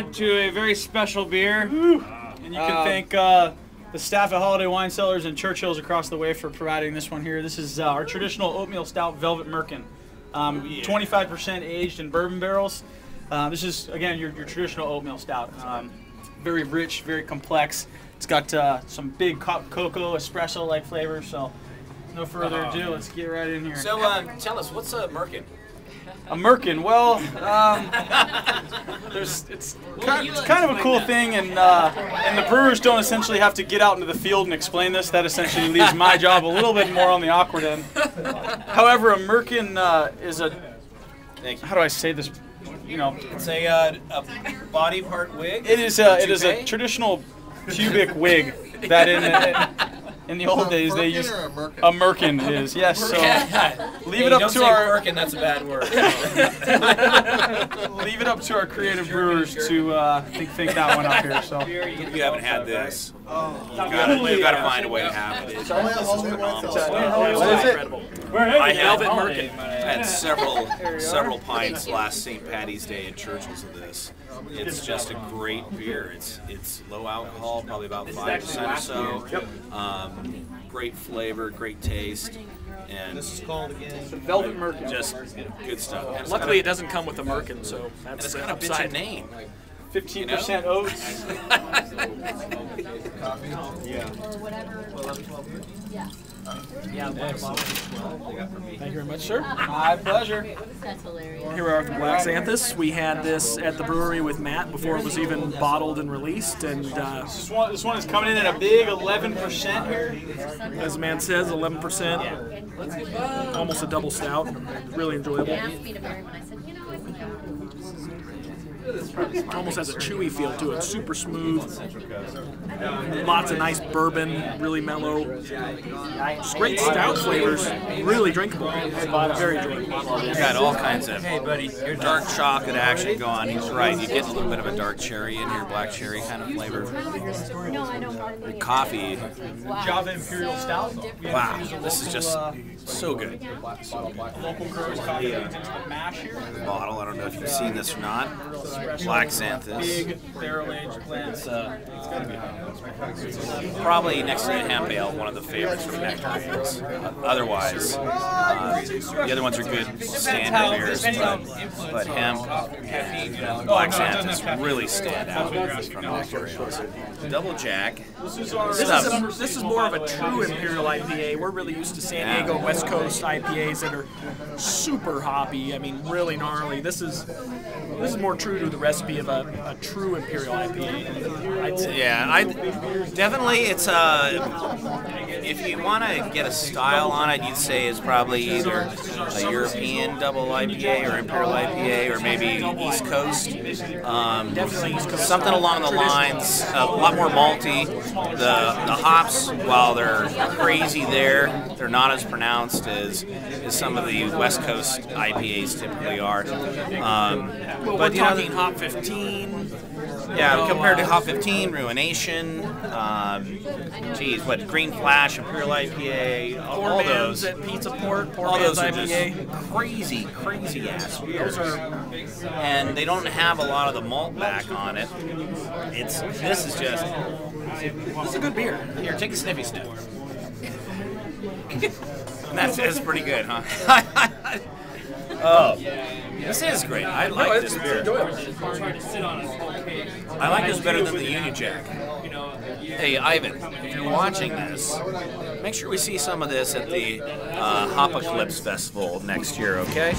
on to a very special beer. And you can thank the staff at Holiday Wine Cellars and Churchill's across the way for providing this one here. This is our traditional oatmeal stout, Velvet Merkin. 25% aged in bourbon barrels. This is, again, your traditional oatmeal stout. Very rich, very complex. It's got some big cocoa, espresso-like flavors. So, no further ado, let's get right in here. So, tell us, what's a Merkin? A Merkin, well, it's kind of a cool thing, and the brewers don't essentially have to get out into the field and explain this. That essentially leaves my job a little bit more on the awkward end. However, a Merkin is a, how do I say this? You know, it's a body part wig. It is a traditional pubic wig that in the old days they used. A Merkin is, yes. So leave it up to our Merkin. That's a bad word. leave it up to our creative brewers to think that one up here. So you haven't had this. You've got to find a way to have it. This is phenomenal. What is it? I had several pints last St. Patty's Day at Churchill's of this. It's just a great beer. It's low alcohol, probably about 5% or so. Great flavor, great taste. And this is called again Velvet Merkin. Just good stuff. Luckily, it doesn't come with a Merkin, so that's it's got a bitchin' name. 15% oats. Yeah. Thank you very much, sir. My pleasure. That's hilarious. Here we are with the Black Xanthus. We had this at the brewery with Matt before it was even bottled and released, and this one is coming in at a big 11% here. As the man says, 11%, almost a double stout. Really enjoyable. He asked me to marry when I said, you know, I think Almost has a chewy feel to it, super smooth. Lots of nice bourbon, really mellow. Just great stout flavors, really drinkable. Very drinkable. You got all kinds of dark chocolate action going. He's right. You get a little bit of a dark cherry in here, black cherry kind of flavor. The coffee. Java Imperial Stout. Wow, this is just so good. Local growers coffee mash here. Bottle. I don't know if you've seen this or not. Black Xanthus. Big barrel-aged blend. Probably next to the hemp ale, one of the favorites from Nectarines. Otherwise, the other ones are good standard beers, but hemp and Black Xanthus really stand out from Nectarines. Double Jack. This is more of a true Imperial IPA. We're really used to San Diego West Coast IPAs that are super hoppy. I mean, really gnarly. This is more true to the recipe of a true Imperial IPA, I'd say. Yeah, definitely it's if you want to get a style on it, you'd say it's probably either a European double IPA or Imperial IPA or maybe East Coast. Definitely East Coast. Something along the lines, a lot more malty. The hops, while they're crazy there, they're not as pronounced as some of the West Coast IPAs typically are. But we're talking Hop 15. Yeah, compared to Hop 15, Ruination, Green Flash, Imperial IPA, all those. At Pizza Port, all those are IPA. just crazy ass beers. And they don't have a lot of the malt back on it. This is a good beer. Here, take a sniffy sniff. That's pretty good, huh? Oh, this is great. I like this beer. I like this better than the Union Jack. Hey, Ivan, if you're watching this, make sure we see some of this at the Hopocalypse Festival next year, okay?